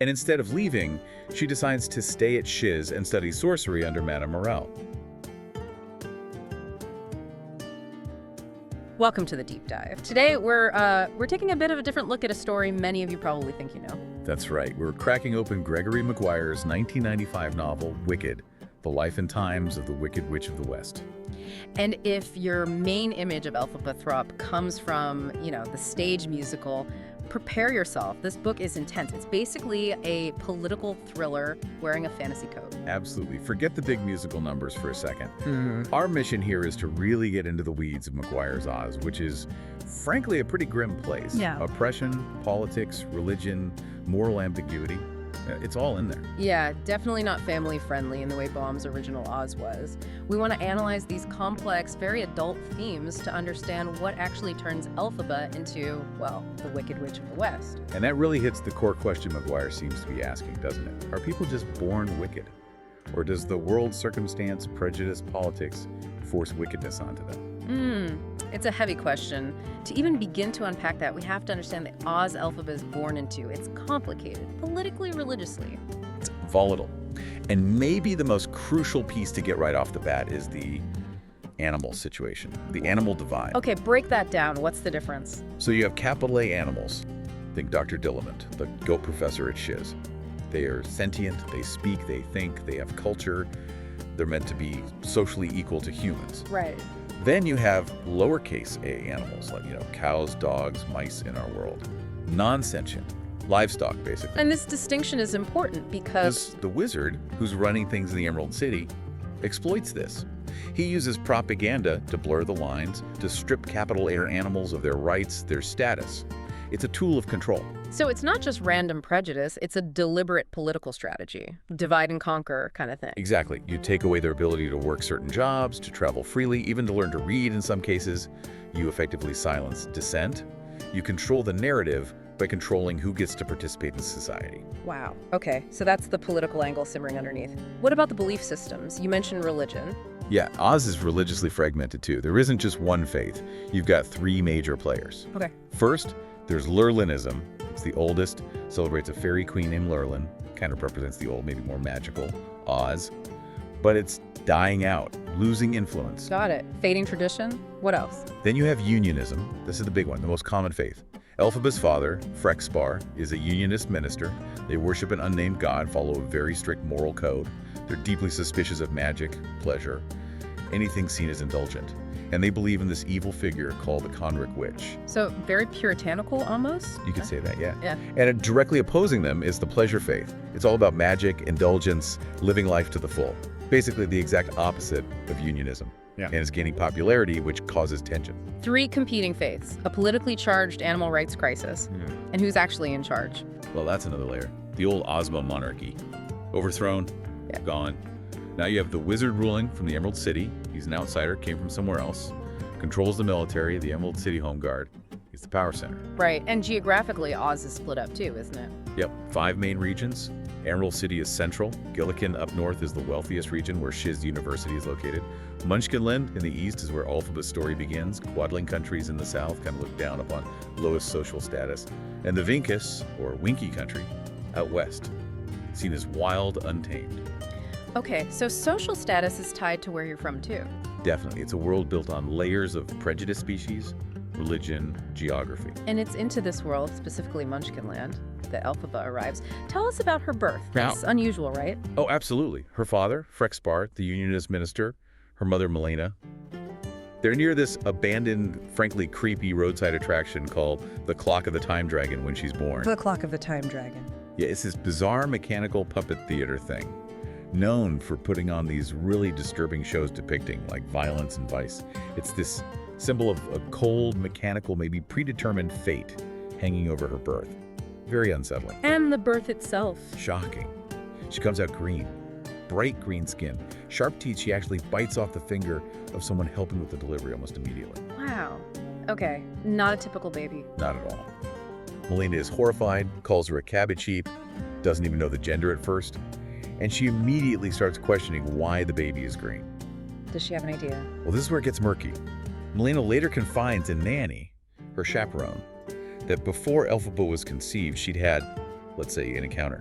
And instead of leaving, she decides to stay at Shiz and study sorcery under Madame Morel. Welcome to the deep dive. Today we're taking a bit of a different look at a story many of you probably think you know. That's right. We're cracking open Gregory Maguire's 1995 novel, Wicked, The Life and Times of the Wicked Witch of the West. And if your main image of Elphaba comes from, the stage musical, prepare yourself. This book is intense. It's basically a political thriller wearing a fantasy coat. Absolutely. Forget the big musical numbers for a second. Our mission here is to really get into the weeds of Maguire's Oz, which is, frankly, a pretty grim place. Yeah. Oppression, politics, religion, moral ambiguity. It's all in there. Yeah, definitely not family-friendly in the way Baum's original Oz was. We want to analyze these complex, very adult themes to understand what actually turns Elphaba into, well, the Wicked Witch of the West. And that really hits the core question Maguire seems to be asking, doesn't it? Are people just born wicked? Or does the world, circumstance, prejudice, politics force wickedness onto them? It's a heavy question. To even begin to unpack that, we have to understand the Oz Elphaba is born into. It's complicated, politically, religiously. It's volatile. And maybe the most crucial piece to get right off the bat is the animal situation, the animal divide. Okay, break that down. What's the difference? So you have capital A animals. Think Dr. Dillamond, the goat professor at Shiz. They are sentient, they speak, they think, they have culture. They're meant to be socially equal to humans. Right. Then you have lowercase a animals, like, cows, dogs, mice in our world. Non-sentient, livestock, basically. And this distinction is important because The wizard, who's running things in the Emerald City, exploits this. He uses propaganda to blur the lines, to strip capital A animals of their rights, their status. It's a tool of control. So it's not just random prejudice, it's a deliberate political strategy. Divide and conquer kind of thing. Exactly. You take away their ability to work certain jobs, to travel freely, even to learn to read in some cases. You effectively silence dissent. You control the narrative by controlling who gets to participate in society. Wow. Okay, so that's the political angle simmering underneath. What about the belief systems? You mentioned religion. Yeah, Oz is religiously fragmented too. There isn't just one faith. You've got three major players. Okay. First, there's Lurlinism. It's the oldest, celebrates a fairy queen named Lurlin, kind of represents the old, maybe more magical Oz. But it's dying out, losing influence. Got it. Fading tradition? What else? Then you have Unionism. This is the big one, the most common faith. Elphaba's father, Frexspar, is a Unionist minister. They worship an unnamed god, follow a very strict moral code. They're deeply suspicious of magic, pleasure, anything seen as indulgent. And they believe in this evil figure called the Conric Witch. So very puritanical almost? You could say that, yeah. Yeah. And directly opposing them is the pleasure faith. It's all about magic, indulgence, living life to the full. Basically the exact opposite of Unionism. Yeah. And it's gaining popularity, which causes tension. Three competing faiths, a politically charged animal rights crisis. And who's actually in charge? Well, that's another layer. The old Ozma monarchy. Overthrown, Yeah. gone. Now you have the wizard ruling from the Emerald City. He's an outsider, came from somewhere else. Controls the military, the Emerald City Home Guard. He's the power center. Right, and geographically, Oz is split up too, isn't it? Yep, 5 main regions. Emerald City is central. Gillikin up north is the wealthiest region where Shiz University is located. Munchkinland in the east is where Elphaba's story begins. Quadling countries in the south kind of look down upon lowest social status. And the Vinkus, or Winky country, out west, seen as wild, untamed. Okay, so social status is tied to where you're from too. Definitely. It's a world built on layers of prejudice species, religion, geography. And it's into this world, specifically Munchkinland, that Elphaba arrives. Tell us about her birth. Now- It's unusual, right? Oh, absolutely. Her father, Frexspar, the Unionist minister, her mother, Milena. They're near this abandoned, frankly creepy roadside attraction called the Clock of the Time Dragon when she's born. The Clock of the Time Dragon. Yeah, it's this bizarre mechanical puppet theater thing, known for putting on these really disturbing shows depicting like violence and vice. It's this symbol of a cold, mechanical, maybe predetermined fate hanging over her birth. Very unsettling. And the birth itself. Shocking. She comes out green, bright green skin, sharp teeth. She actually bites off the finger of someone helping with the delivery almost immediately. Wow. Okay, not a typical baby. Not at all. Melina is horrified, calls her a cabbage heap, doesn't even know the gender at first, and she immediately starts questioning why the baby is green. Does she have an idea? Well, this is where it gets murky. Melina later confides in Nanny, her chaperone, that before Elphaba was conceived, she'd had let's say, an encounter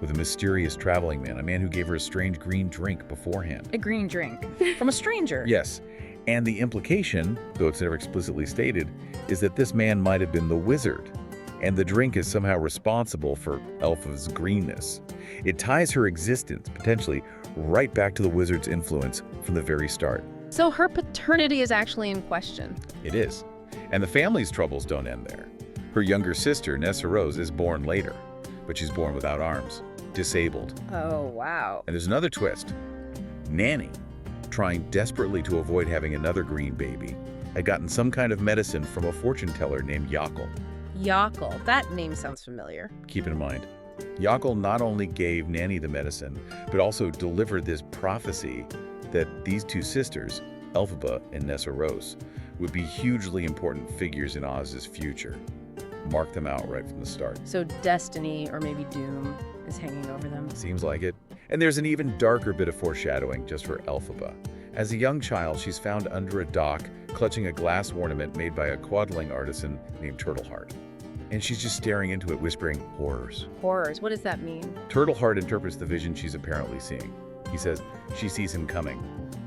with a mysterious traveling man, a man who gave her a strange green drink beforehand. A green drink from a stranger. Yes, and the implication, though it's never explicitly stated, is that this man might have been the wizard, and the drink is somehow responsible for Elphaba's greenness. It ties her existence, potentially, right back to the wizard's influence from the very start. So her paternity is actually in question. It is. And the family's troubles don't end there. Her younger sister, Nessa Rose, is born later, but she's born without arms, disabled. Oh, wow. And there's another twist. Nanny, trying desperately to avoid having another green baby, had gotten some kind of medicine from a fortune teller named Yakel. Yakel. That name sounds familiar. Keep in mind, Yakel not only gave Nanny the medicine, but also delivered this prophecy that these two sisters, Elphaba and Nessa Rose, would be hugely important figures in Oz's future. Mark them out right from the start. So destiny, or maybe doom, is hanging over them. Seems like it. And there's an even darker bit of foreshadowing just for Elphaba. As a young child, she's found under a dock, clutching a glass ornament made by a quadling artisan named Turtleheart. And she's just staring into it, whispering, "Horrors." Horrors. What does that mean? Turtleheart interprets the vision she's apparently seeing. He says she sees him coming.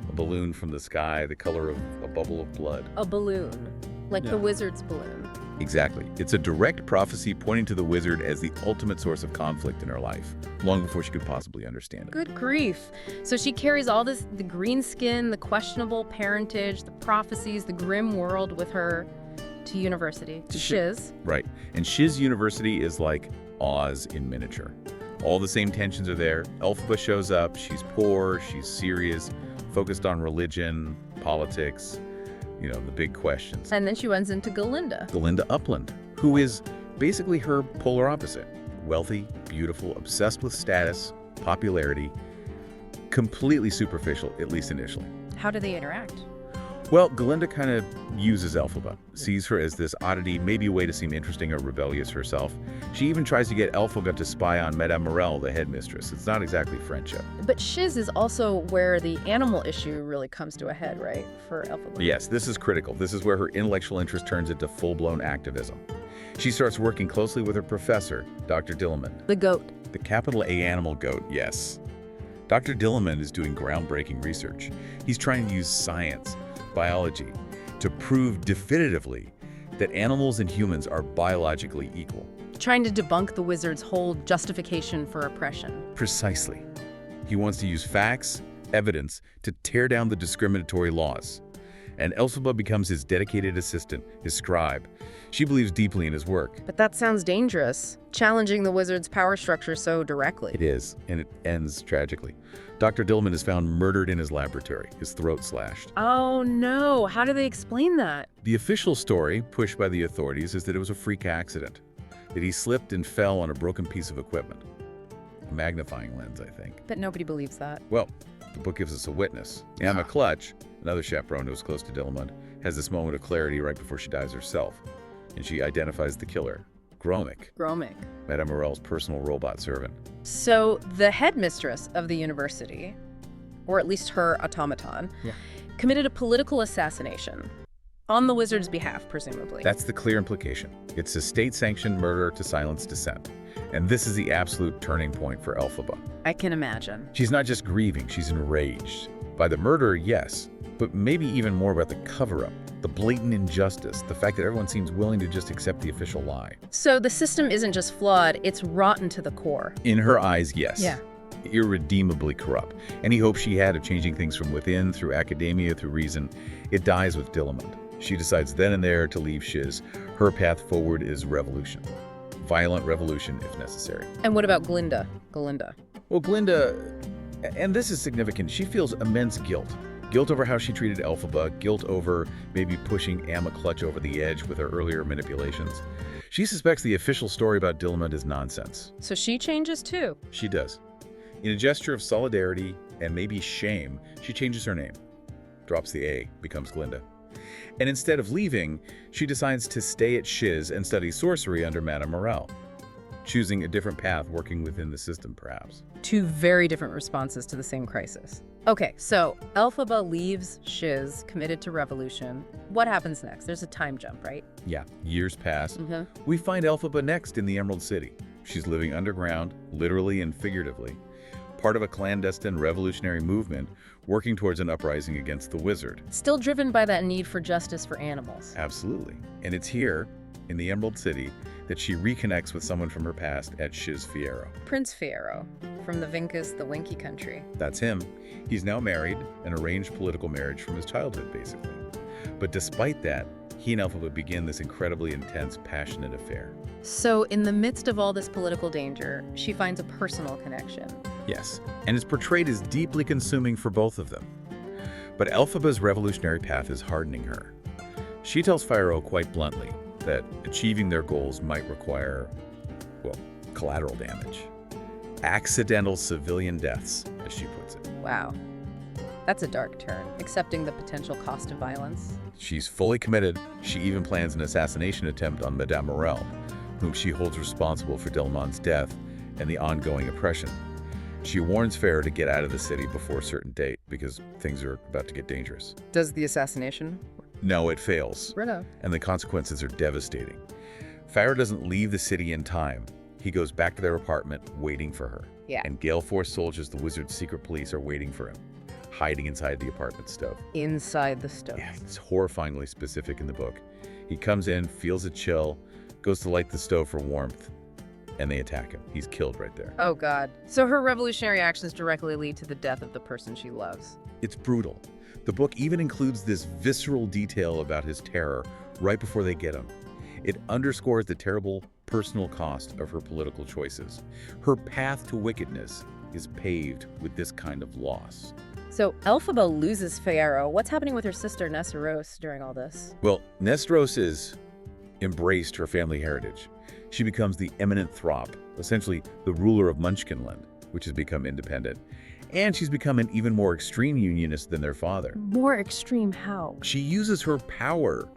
A balloon from the sky, the color of a bubble of blood. A balloon. Like the wizard's balloon. Exactly. It's a direct prophecy pointing to the wizard as the ultimate source of conflict in her life, long before she could possibly understand it. Good grief. So she carries all this, the green skin, the questionable parentage, the prophecies, the grim world with her to university, to Shiz. Right. And Shiz University is like Oz in miniature. All the same tensions are there. Elphaba shows up. She's poor. She's serious, focused on religion, politics, the big questions. And then she runs into Galinda. Galinda Upland, who is basically her polar opposite. Wealthy, beautiful, obsessed with status, popularity, completely superficial, at least initially. How do they interact? Well, Galinda kind of uses Elphaba, sees her as this oddity, maybe a way to seem interesting or rebellious herself. She even tries to get Elphaba to spy on Madame Morel, the headmistress. It's not exactly friendship. But Shiz is also where the animal issue really comes to a head, right, for Elphaba? Yes, this is critical. This is where her intellectual interest turns into full-blown activism. She starts working closely with her professor, Dr. Dillamond. The goat. The capital A animal goat, yes. Dr. Dillamond is doing groundbreaking research. He's trying to use science, biology, to prove definitively that animals and humans are biologically equal. Trying to debunk the wizard's whole justification for oppression. Precisely. He wants to use facts, evidence, to tear down the discriminatory laws. And Elphaba becomes his dedicated assistant, his scribe. She believes deeply in his work. But that sounds dangerous, challenging the wizard's power structure so directly. It is, and it ends tragically. Dr. Dillamond is found murdered in his laboratory, his throat slashed. Oh no, how do they explain that? The official story, pushed by the authorities, is that it was a freak accident, that he slipped and fell on a broken piece of equipment. A magnifying lens, I think. But nobody believes that. Well, the book gives us a witness. Emma Clutch, another chaperone who was close to Dillamond, has this moment of clarity right before she dies herself, and she identifies the killer, Gromick, Madame Morel's personal robot servant. So the headmistress of the university, or at least her automaton, committed a political assassination on the wizard's behalf, presumably. That's the clear implication. It's a state-sanctioned murder to silence dissent. And this is the absolute turning point for Elphaba. I can imagine. She's not just grieving, she's enraged. By the murder, yes, but maybe even more about the cover-up, the blatant injustice, the fact that everyone seems willing to just accept the official lie. So the system isn't just flawed, it's rotten to the core. In her eyes, yes. Yeah. Irredeemably corrupt. Any hope she had of changing things from within, through academia, through reason, it dies with Dillamond. She decides then and there to leave Shiz. Her path forward is revolution. Violent revolution, if necessary. And what about Galinda? Well, Galinda, and this is significant, she feels immense guilt. Guilt over how she treated Elphaba, guilt over maybe pushing Emma Clutch over the edge with her earlier manipulations. She suspects the official story about Dillamond is nonsense. So she changes too? She does. In a gesture of solidarity and maybe shame, she changes her name. Drops the A, becomes Glinda. And instead of leaving, she decides to stay at Shiz and study sorcery under Madame Morel, choosing a different path working within the system, perhaps. Two very different responses to the same crisis. Okay, so Elphaba leaves Shiz, committed to revolution. What happens next? There's a time jump, right? Yeah, years pass. We find Elphaba next in the Emerald City. She's living underground, literally and figuratively, part of a clandestine revolutionary movement working towards an uprising against the wizard. Still driven by that need for justice for animals. Absolutely. And it's here, in the Emerald City, that she reconnects with someone from her past at Shiz Fiyero. Prince Fiyero, from the Vinkus, the Winky country. That's him. He's now married, an arranged political marriage from his childhood, basically. But despite that, he and Elphaba begin this incredibly intense, passionate affair. So in the midst of all this political danger, she finds a personal connection. Yes, and it's portrayed as deeply consuming for both of them. But Elphaba's revolutionary path is hardening her. She tells Fiyero quite bluntly that achieving their goals might require, well, collateral damage. Accidental civilian deaths, as she puts it. Wow. That's a dark turn, accepting the potential cost of violence. She's fully committed. She even plans an assassination attempt on Madame Morel, whom she holds responsible for Delmon's death and the ongoing oppression. She warns Fiyero to get out of the city before a certain date because things are about to get dangerous. Does the assassination? No, it fails. Brito. And the consequences are devastating. Fiyero doesn't leave the city in time. He goes back to their apartment, waiting for her. Yeah. And Gale Force soldiers, the wizard's secret police, are waiting for him, hiding inside the apartment stove. Inside the stove. Yeah, it's horrifyingly specific in the book. He comes in, feels a chill, goes to light the stove for warmth, and they attack him. He's killed right there. Oh, God. So her revolutionary actions directly lead to the death of the person she loves. It's brutal. The book even includes this visceral detail about his terror right before they get him. It underscores the terrible personal cost of her political choices. Her path to wickedness is paved with this kind of loss. So Elphaba loses Fiyero. What's happening with her sister Nesteros during all this? Well, Nesteros has embraced her family heritage. She becomes the eminent Throp, essentially the ruler of Munchkinland, which has become independent. And she's become an even more extreme unionist than their father. More extreme how? She uses her power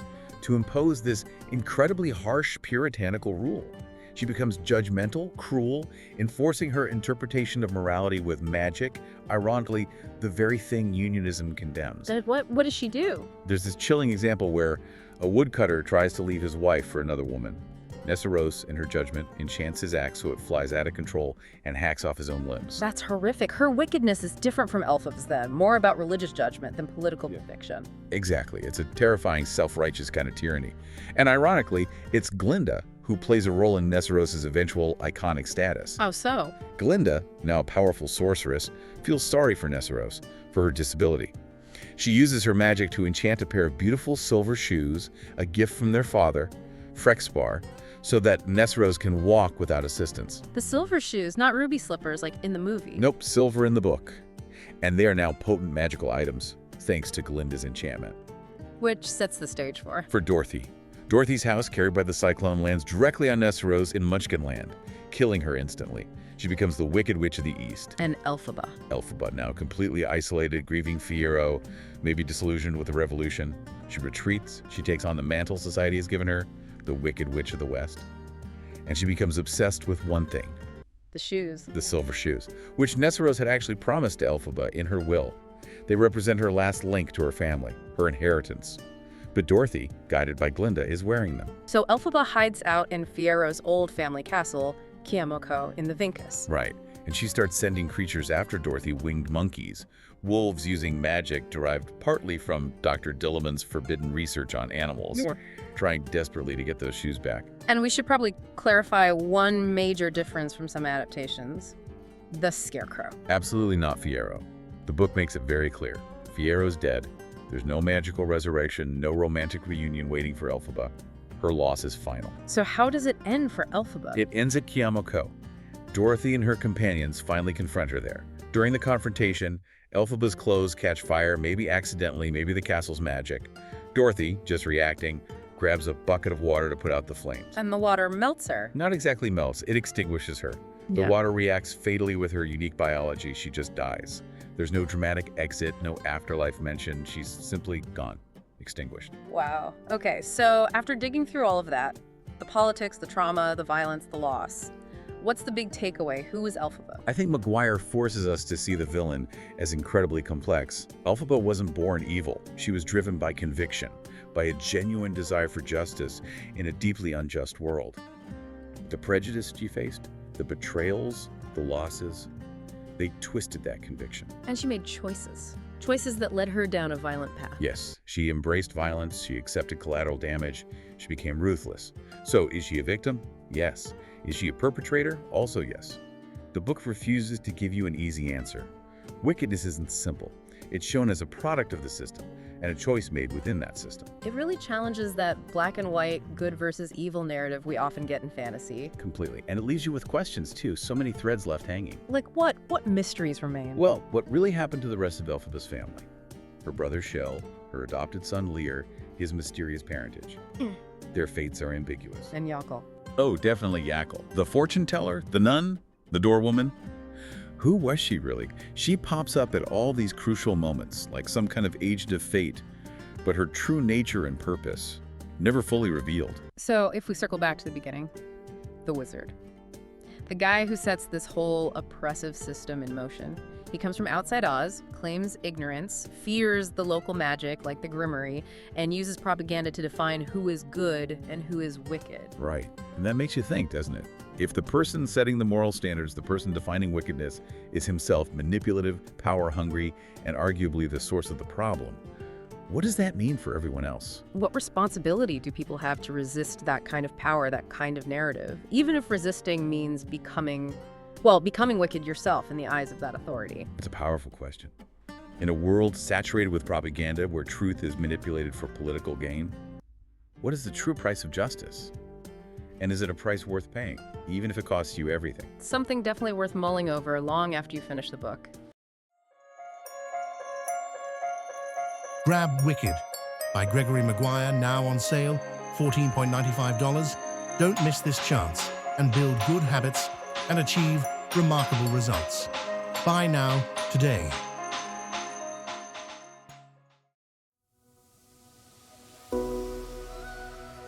to impose this incredibly harsh puritanical rule. She becomes judgmental, cruel, enforcing her interpretation of morality with magic, ironically, the very thing unionism condemns. What does she do? There's this chilling example where a woodcutter tries to leave his wife for another woman. Nesteros, in her judgment, enchants his axe so it flies out of control and hacks off his own limbs. That's horrific. Her wickedness is different from Elphaba's then, more about religious judgment than political conviction. Exactly. It's a terrifying, self-righteous kind of tyranny. And ironically, it's Glinda who plays a role in Nesteros' eventual iconic status. How so? Glinda, now a powerful sorceress, feels sorry for Nesteros for her disability. She uses her magic to enchant a pair of beautiful silver shoes, a gift from their father, Frexbar, so that Nesteros can walk without assistance. The silver shoes, not ruby slippers like in the movie. Nope, silver in the book. And they are now potent magical items, thanks to Glinda's enchantment. Which sets the stage for Dorothy. Dorothy's house, carried by the cyclone, lands directly on Nesteros in Munchkinland, killing her instantly. She becomes the Wicked Witch of the East. And Elphaba. Elphaba, now completely isolated, grieving Fiyero, maybe disillusioned with the revolution. She retreats. She takes on the mantle society has given her, the Wicked Witch of the West. And she becomes obsessed with one thing. The shoes. The silver shoes, which Nesteros had actually promised to Elphaba in her will. They represent her last link to her family, her inheritance. But Dorothy, guided by Glinda, is wearing them. So Elphaba hides out in Fiero's old family castle, Kiamoko, in the Vinkus. Right. And she starts sending creatures after Dorothy, winged monkeys, wolves using magic derived partly from Dr. Dilliman's forbidden research on animals, trying desperately to get those shoes back. And we should probably clarify one major difference from some adaptations. The Scarecrow. Absolutely not Fiyero. The book makes it very clear. Fiero's dead. There's no magical resurrection, no romantic reunion waiting for Elphaba. Her loss is final. So how does it end for Elphaba? It ends at Kiamoko. Dorothy and her companions finally confront her there. During the confrontation, Elphaba's clothes catch fire, maybe accidentally, maybe the castle's magic. Dorothy, just reacting, grabs a bucket of water to put out the flames. And the water melts her. Not exactly melts, it extinguishes her. The water reacts fatally with her unique biology. She just dies. There's no dramatic exit, no afterlife mentioned. She's simply gone, extinguished. Wow. Okay, so after digging through all of that, the politics, the trauma, the violence, the loss, what's the big takeaway? Who is Elphaba? I think Maguire forces us to see the villain as incredibly complex. Elphaba wasn't born evil. She was driven by conviction, by a genuine desire for justice in a deeply unjust world. The prejudice she faced, the betrayals, the losses, they twisted that conviction. And she made choices. Choices that led her down a violent path. Yes, she embraced violence, she accepted collateral damage, she became ruthless. So, is she a victim? Yes. Is she a perpetrator? Also yes. The book refuses to give you an easy answer. Wickedness isn't simple. It's shown as a product of the system, and a choice made within that system. It really challenges that black and white, good versus evil narrative we often get in fantasy. Completely. And it leaves you with questions, too. So many threads left hanging. Like what? What mysteries remain? Well, what really happened to the rest of Elphaba's family? Her brother Shell, her adopted son Lear, his mysterious parentage. Their fates are ambiguous. And Yakel. Oh, definitely Yakel. The fortune teller? The nun? The doorwoman? Who was she really? She pops up at all these crucial moments, like some kind of agent of fate, but her true nature and purpose, never fully revealed. So if we circle back to the beginning, the wizard. The guy who sets this whole oppressive system in motion. He comes from outside Oz, claims ignorance, fears the local magic like the Grimmery, and uses propaganda to define who is good and who is wicked. Right. And that makes you think, doesn't it? If the person setting the moral standards, the person defining wickedness, is himself manipulative, power-hungry, and arguably the source of the problem, what does that mean for everyone else? What responsibility do people have to resist that kind of power, that kind of narrative? Even if resisting means becoming wicked yourself in the eyes of that authority. It's a powerful question. In a world saturated with propaganda where truth is manipulated for political gain, what is the true price of justice? And is it a price worth paying, even if it costs you everything? Something definitely worth mulling over long after you finish the book. Grab Wicked by Gregory Maguire, now on sale, $14.95. Don't miss this chance and build good habits and achieve remarkable results. Buy now, today.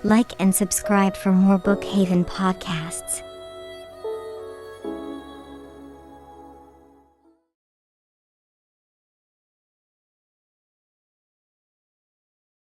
Like and subscribe for more Bookhaven podcasts.